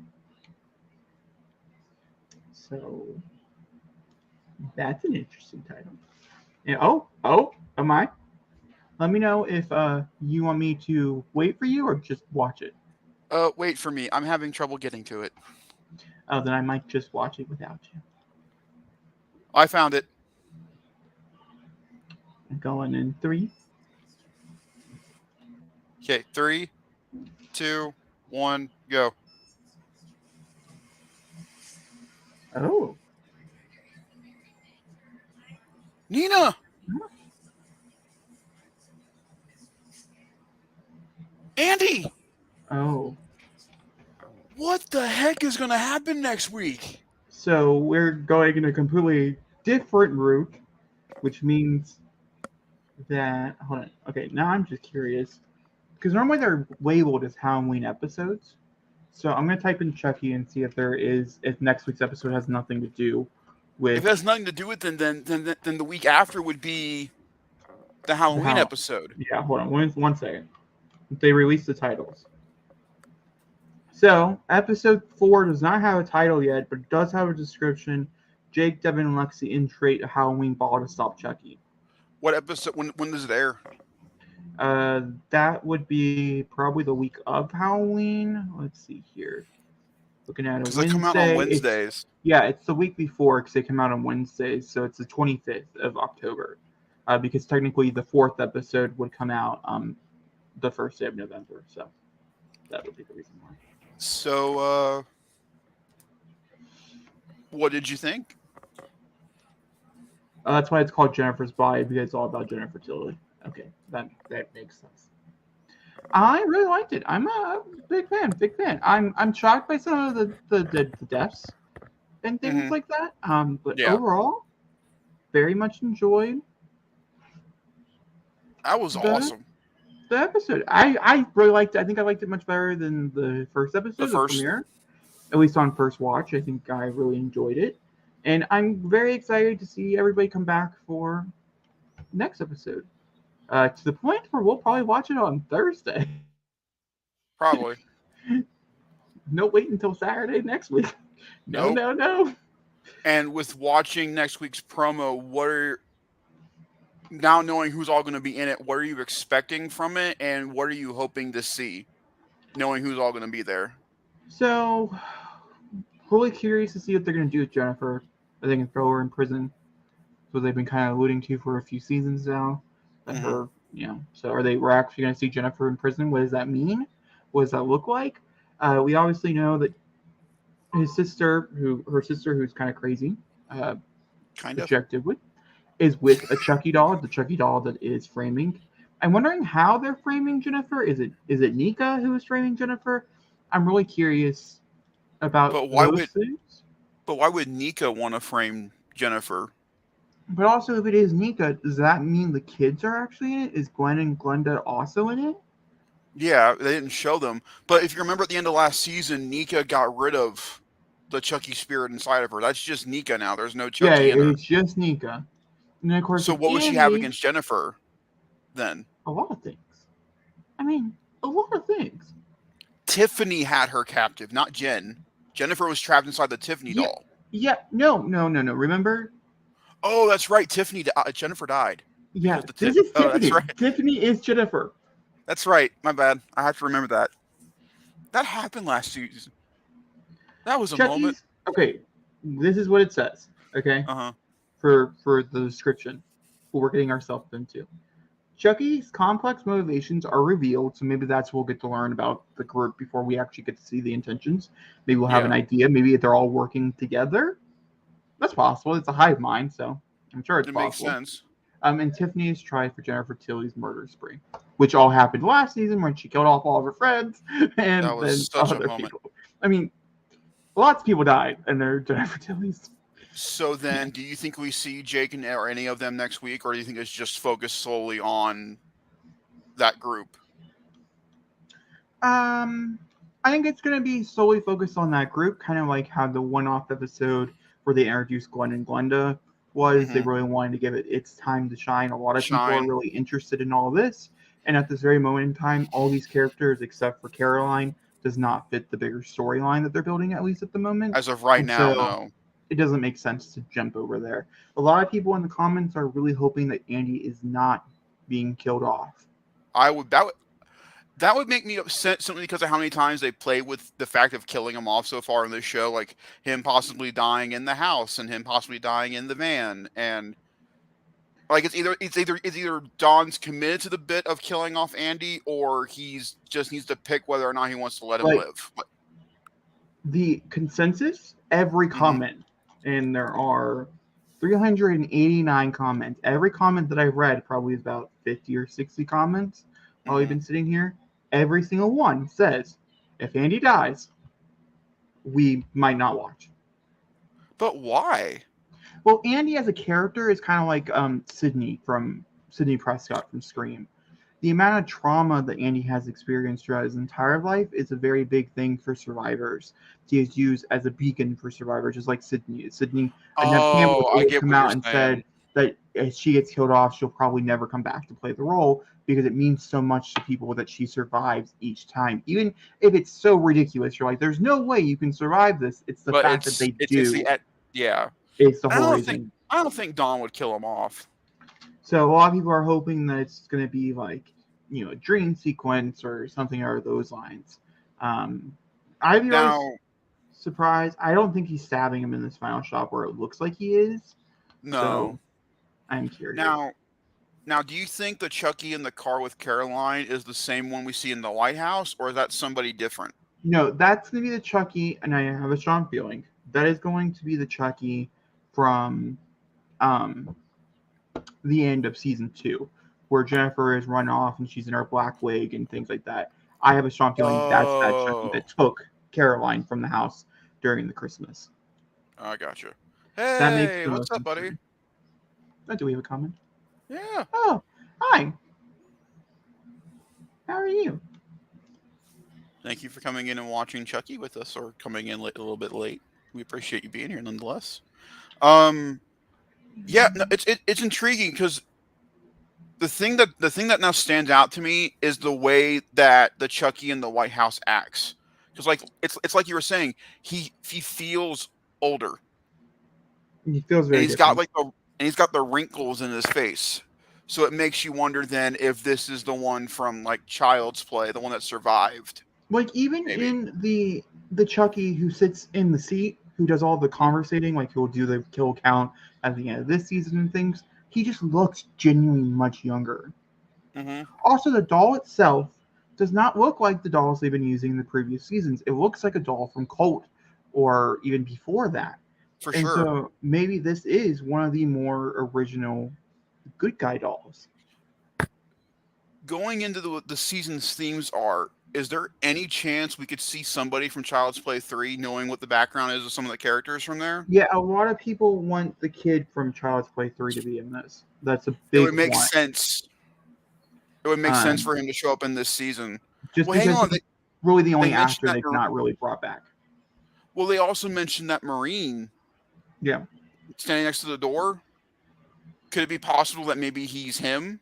So that's an interesting title. And, am I? Let me know if you want me to wait for you or just watch it. Wait for me. I'm having trouble getting to it. Oh, then I might just watch it without you. I found it. I'm going in 3. Okay, 3, 2, 1, go. Oh. Nina! Andy! Oh. What the heck is going to happen next week? So we're going in a completely different route, which means that... Hold on. Okay, now I'm just curious. Because normally they're labeled as Halloween episodes. So I'm going to type in Chucky and see if next week's episode has nothing to do with... If it has nothing to do with it, then the week after would be the Halloween episode. Yeah, hold on. One second. They released the titles. So, episode 4 does not have a title yet, but it does have a description. Jake, Devin, and Lexi infiltrate a Halloween ball to stop Chucky. What episode? When does it air? That would be probably the week of Halloween. Let's see here. Looking at it, because they come out on Wednesdays. It's the week before because they come out on Wednesdays, so it's the 25th of October. Because technically the 4th episode would come out the 1st day of November, so that would be the reason why. So, what did you think? That's why it's called Jennifer's Body, because it's all about Jennifer Tilly. Okay, that makes sense. I really liked it. I'm a big fan. I'm shocked by some of the deaths and things like that. But overall, very much enjoyed. That was awesome. The episode. I really liked it. I think I liked it much better than the first episode, the premiere. At least on first watch. I think I really enjoyed it. And I'm very excited to see everybody come back for next episode. To the point where we'll probably watch it on Thursday. Probably. No, wait until Saturday next week. No. And with watching next week's promo, now knowing who's all going to be in it, what are you expecting from it, and what are you hoping to see, knowing who's all going to be there? So, really curious to see what they're going to do with Jennifer. Are they going to throw her in prison? So they've been kind of alluding to for a few seasons now. So we're actually going to see Jennifer in prison. What does that mean? What does that look like? We obviously know that her sister, who's kind of crazy, objectively, is with a Chucky doll, the Chucky doll that is framing. I'm wondering how they're framing Jennifer. Is it Nika who is framing Jennifer? I'm really curious about those things. But why would Nika want to frame Jennifer? But also, if it is Nika, does that mean the kids are actually in it? Is Glenn and Glenda also in it? Yeah, they didn't show them. But if you remember at the end of last season, Nika got rid of the Chucky spirit inside of her. That's just Nika now. There's no Chucky in her. Yeah, it's just Nika. And of course, so what would she have against Jennifer then? A lot of things. I mean, a lot of things. Tiffany had her captive, not Jen. Jennifer was trapped inside the Tiffany doll. Yeah, no. Remember? Oh, that's right. Jennifer died. Yeah, this is Tiffany. That's right. Tiffany is Jennifer. That's right. My bad. I have to remember that. That happened last season. That was a moment. Okay, this is what it says. Okay. For the description, what we're getting ourselves into. Chucky's complex motivations are revealed, so maybe that's what we'll get to learn about the group before we actually get to see the intentions. Maybe we'll have an idea. Maybe they're all working together. That's possible. It's a hive mind, so I'm sure it's possible. Makes sense. And Tiffany is tried for Jennifer Tilly's murder spree. which all happened last season when she killed off all of her friends and That was then such a other moment. people. I mean, lots of people died, and they're Jennifer Tilly's. So then, do you think we see Jake or any of them next week, or do you think it's just focused solely on that group? I think it's going to be solely focused on that group, kind of like how the one-off episode where they introduced Glenn and Glenda was. They really wanted to give it its time to shine. A lot of people are really interested in all this, and at this very moment in time, all these characters, except for Caroline, does not fit the bigger storyline that they're building, at least at the moment. As of right now, no. It doesn't make sense to jump over there. A lot of people in the comments are really hoping that Andy is not being killed off. That would make me upset simply because of how many times they play with the fact of killing him off so far in this show, like him possibly dying in the house and him possibly dying in the van, and like it's either Don's committed to the bit of killing off Andy, or he's just needs to pick whether or not he wants to let him live. The consensus, every comment, and there are 389 comments. Every comment that I've read, probably is about 50 or 60 comments while we've been sitting here. Every single one says, if Andy dies, we might not watch. But why? Well, Andy as a character is kind of like Sidney Prescott from Scream. The amount of trauma that Andy has experienced throughout his entire life is a very big thing for survivors. He is used as a beacon for survivors, just like Sidney. Neve Campbell come out and said that if she gets killed off, she'll probably never come back to play the role because it means so much to people that she survives each time. Even if it's so ridiculous, you're like, there's no way you can survive this. It's the fact that they do. It's the whole reason. I don't think Dawn would kill him off. So a lot of people are hoping that it's going to be like, a dream sequence or something along those lines. I'd be really surprised. I don't think he's stabbing him in this final shot where it looks like he is. No. So I'm curious. Now, do you think the Chucky in the car with Caroline is the same one we see in the lighthouse, or is that somebody different? No, that's going to be the Chucky, and I have a strong feeling that is going to be the Chucky from the end of season 2, where Jennifer is run off and she's in her black wig and things like that. I have a strong feeling that's that Chucky that took Caroline from the house during the Christmas. I gotcha. Hey, what's up, buddy? Do we have a comment? Yeah. Oh, hi. How are you? Thank you for coming in and watching Chucky with us, or coming in a little bit late. We appreciate you being here nonetheless. Yeah, no, it's intriguing because the thing that now stands out to me is the way that the Chucky in the White House acts. Because like it's like you were saying, he feels older. He feels very. He's got the wrinkles in his face. So it makes you wonder then if this is the one from like Child's Play, the one that survived. Like even in the Chucky who sits in the seat, who does all the conversating, like he'll do the kill count at the end of this season and things, he just looks genuinely much younger. Also, the doll itself does not look like the dolls they've been using in the previous seasons. It looks like a doll from Cult or even before that. For sure. So maybe this is one of the more original good guy dolls. Going into the season's themes are, is there any chance we could see somebody from Child's Play 3, knowing what the background is of some of the characters from there? Yeah, a lot of people want the kid from Child's Play 3 to be in this. That's a big. It would make sense. It would make sense for him to show up in this season. Just because he's really the only actor they've not really brought back. Well, they also mentioned that Marine. Yeah. Standing next to the door. Could it be possible that maybe he's him?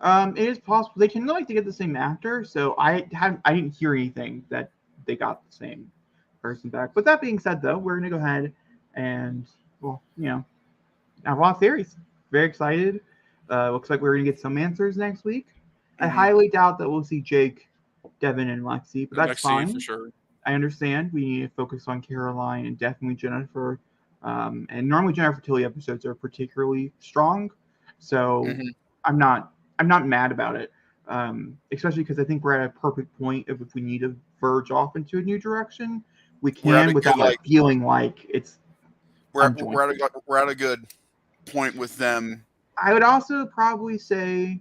It is possible. They can like to get the same actor, so I didn't hear anything that they got the same person back. But that being said, though, we're gonna go ahead and have a lot of theories. Very excited. Looks like we're gonna get some answers next week. I highly doubt that we'll see Jake, Devin, and Lexi, but that's fine. For sure. I understand. We need to focus on Caroline and definitely Jennifer. And normally Jennifer Tilly episodes are particularly strong, so I'm not mad about it. Especially because I think we're at a perfect point of if we need to verge off into a new direction, we can without feeling like it's. We're at a good point with them. I would also probably say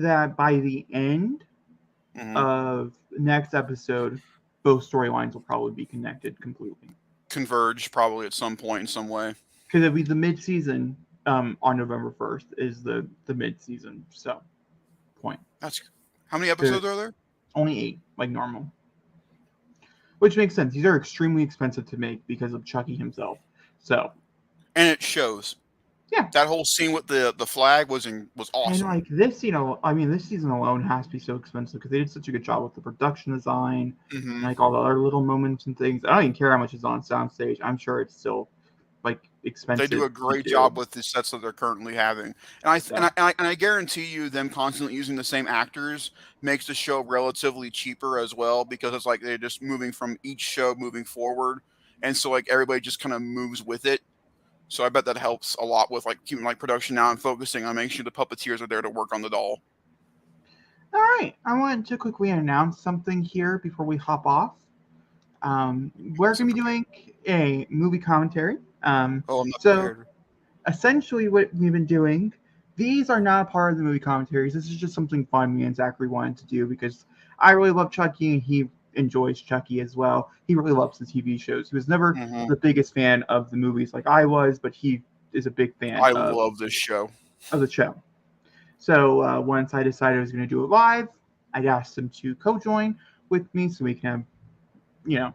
that by the end of next episode, both storylines will probably be connected completely. Converge probably at some point in some way. Because it'll be the mid-season on November 1st is the mid-season point. That's how many episodes are there? Only 8, like normal. Which makes sense. These are extremely expensive to make because of Chucky himself. So, and it shows. Yeah, that whole scene with the flag was awesome. And like this, this season alone has to be so expensive because they did such a good job with the production design, and like all the other little moments and things. I don't even care how much is on soundstage. I'm sure it's still like expensive. They do a great job with the sets that they're currently having, and I guarantee you, them constantly using the same actors makes the show relatively cheaper as well, because it's like they're just moving from each show moving forward, and so like everybody just kind of moves with it. So I bet that helps a lot with like keeping like production now and focusing on making sure the puppeteers are there to work on the doll. All right, I wanted to quickly announce something here before we hop off. We're going to be doing a movie commentary. I'm not prepared. Essentially what we've been doing, these are not a part of the movie commentaries. This is just something fun me and Zachary wanted to do because I really love Chucky and he enjoys Chucky as well. He really loves the TV shows. He was never the biggest fan of the movies like I was, but he is a big fan. I love this show. Of the show. So once I decided I was going to do it live, I'd asked him to co-join with me so we can have,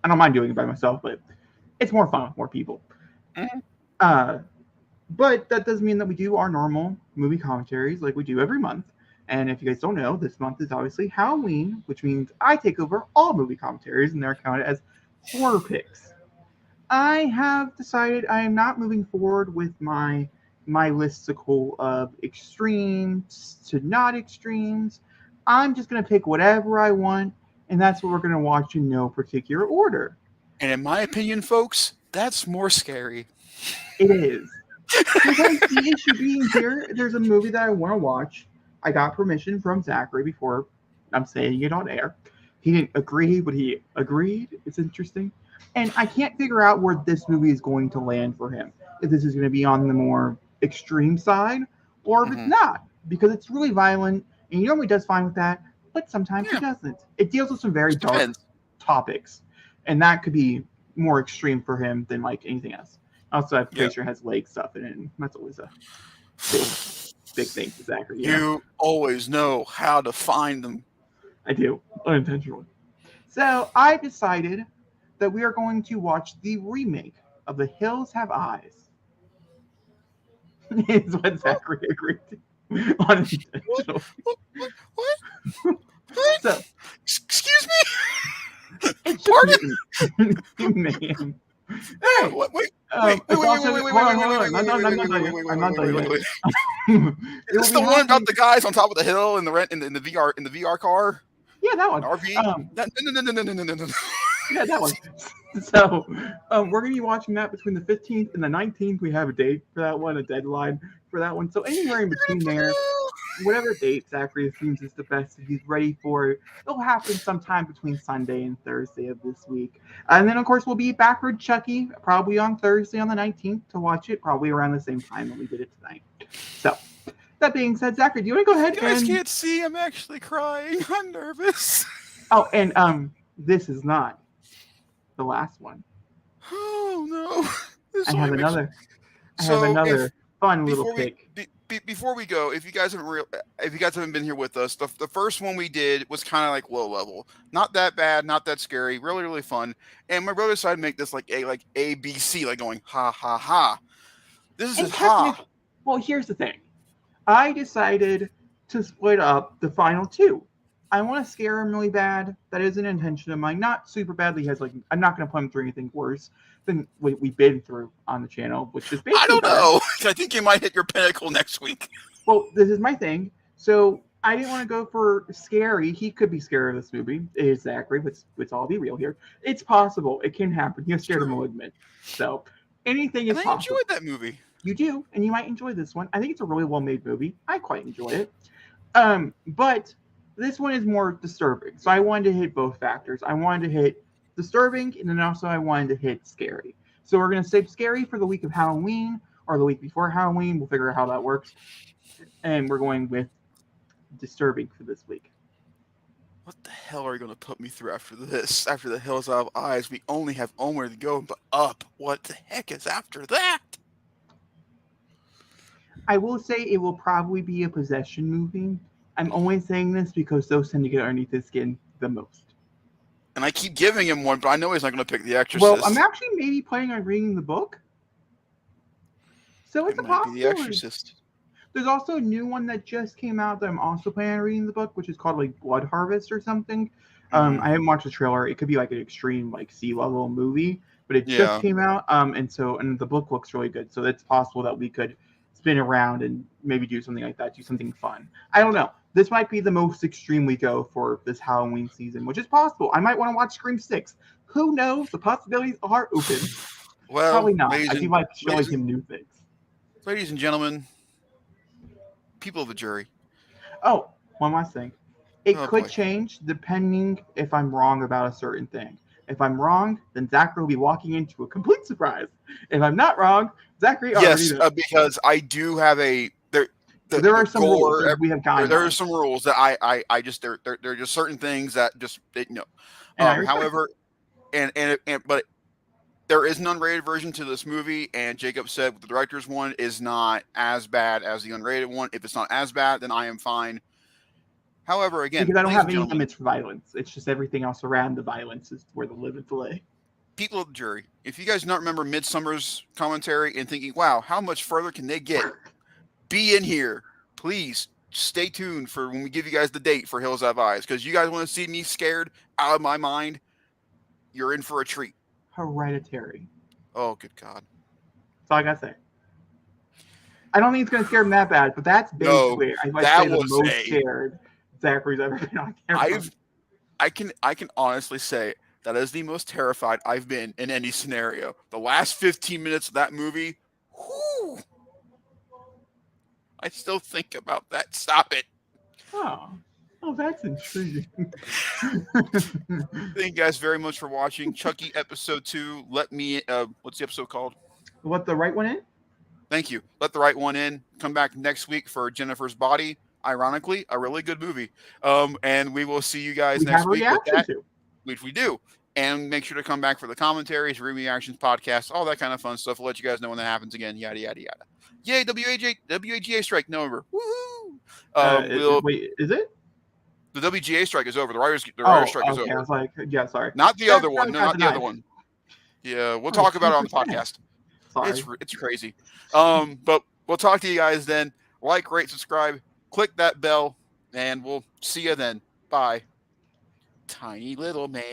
I don't mind doing it by myself, but it's more fun with more people. But that doesn't mean that we do our normal movie commentaries like we do every month. And if you guys don't know, this month is obviously Halloween, which means I take over all movie commentaries and they're counted as horror picks. I have decided I am not moving forward with my listicle of extremes to not extremes. I'm just going to pick whatever I want, and that's what we're going to watch in no particular order. And in my opinion, folks, that's more scary. It is. Because the issue being here, there's a movie that I want to watch. I got permission from Zachary before I'm saying it on air. He didn't agree, but he agreed. It's interesting. And I can't figure out where this movie is going to land for him. If this is going to be on the more extreme side or if it's not. Because it's really violent, and he normally does fine with that, but sometimes he doesn't. It deals with some very dark topics. And that could be more extreme for him than like anything else. Also, I'm pretty sure it has leg stuff in it, and that's always a big thing for Zachary. You always know how to find them. I do, unintentionally. So I decided that we are going to watch the remake of The Hills Have Eyes. Is what Zachary agreed to. Unintentionally. What? So, excuse me? It's pardon? Man. Hey, wait. I'm not done. Is this the one about the guys on top of the hill in the VR car? Yeah, that one. RV? No. Yeah, that one. So, we're gonna be watching that between the 15th and the 19th. We have a date for that one, a deadline for that one. So anywhere in between there, whatever date Zachary assumes is the best, if he's ready for it, it'll happen sometime between Sunday and Thursday of this week. And then, of course, we'll be back for Chucky, probably on Thursday on the 19th to watch it, probably around the same time that we did it tonight. So, that being said, Zachary, do you want to go ahead? You guys can't see. I'm actually crying. I'm nervous. Oh, and this is not the last one. Oh, no. I have another fun little pick. Before we go, if you guys haven't been here with us, the first one we did was kind of like low level, not that bad, not that scary, really really fun. And my brother decided to make this like ABC, like going ha ha ha. This is ha. Well, here's the thing. I decided to split up the final two. I want to scare him really bad. That is an intention of mine. Not super badly. I'm not going to put him through anything worse than what we've been through on the channel, which is basically. I don't know. I think you might hit your pinnacle next week. Well, this is my thing. So I didn't want to go for scary. He could be scared of this movie. It is Zachary. Let's all be real here. It's possible. It can happen. You're scared of malignant. So anything is possible. I enjoyed that movie. You do, and you might enjoy this one. I think it's a really well-made movie. I quite enjoy it. But this one is more disturbing. So I wanted to hit both factors. I wanted to hit disturbing, and then also I wanted to hit scary. So we're going to save scary for the week of Halloween or the week before Halloween. We'll figure out how that works. And we're going with disturbing for this week. What the hell are you going to put me through after this? After the Hills Have Eyes, we only have onward to go, but up. What the heck is after that? I will say it will probably be a possession movie. I'm only saying this because those tend to get underneath his skin the most. And I keep giving him one, but I know he's not going to pick The Exorcist. Well, I'm actually maybe planning on reading the book. So it's a might be The possibility. Exorcist. There's also a new one that just came out that I'm also planning on reading the book, which is called like Blood Harvest or something. I haven't watched the trailer. It could be like an extreme like sea level movie, but it just came out. And the book looks really good. So it's possible that we could spin around and maybe do something like that, do something fun. I don't know. This might be the most extreme we go for this Halloween season, which is possible. I might want to watch Scream 6. Who knows? The possibilities are open. Well, probably not. I do like showing him new things. Ladies and gentlemen, people of the jury. Oh, one last thing. It could change depending if I'm wrong about a certain thing. If I'm wrong, then Zachary will be walking into a complete surprise. If I'm not wrong, Zachary already knows. Because I do have a there are some rules we have guidelines. There are some rules that I just there are just certain things that just no. However, but there is an unrated version to this movie, and Jacob said the director's one is not as bad as the unrated one. If it's not as bad, then I am fine. However, again, because I don't have any limits for violence. It's just everything else around the violence is where the limits lay. People of the jury, if you guys don't remember Midsummer's commentary and thinking, wow, how much further can they get? Be in here. Please stay tuned for when we give you guys the date for Hills Have Eyes, because you guys want to see me scared out of my mind. You're in for a treat. Hereditary. Oh, good God. That's all I got to say. I don't think it's going to scare him that bad, but that's basically, I might say, the most scared Zachary's ever been on camera. I can honestly say that is the most terrified I've been in any scenario. The last 15 minutes of that movie, whoo, I still think about that. Stop it. Oh, that's intriguing. Thank you guys very much for watching Chucky episode 2. What's the episode called? Let the Right One In? Thank you. Let the Right One In. Come back next week for Jennifer's Body. Ironically, a really good movie. And we will see you guys next week with that, which we do. And make sure to come back for the commentaries, reactions, podcasts, all that kind of fun stuff. We'll let you guys know when that happens again. Yada, yada, yada. Yay, WGA strike, November. Woohoo! Wait, is it? The WGA strike is over. The writer's strike is over. I was like, yeah, sorry. Not the other one. No, not the other one. Yeah, we'll talk about it on the podcast. Sorry. It's crazy. But we'll talk to you guys then. Like, rate, subscribe, click that bell, and we'll see you then. Bye. Tiny little man.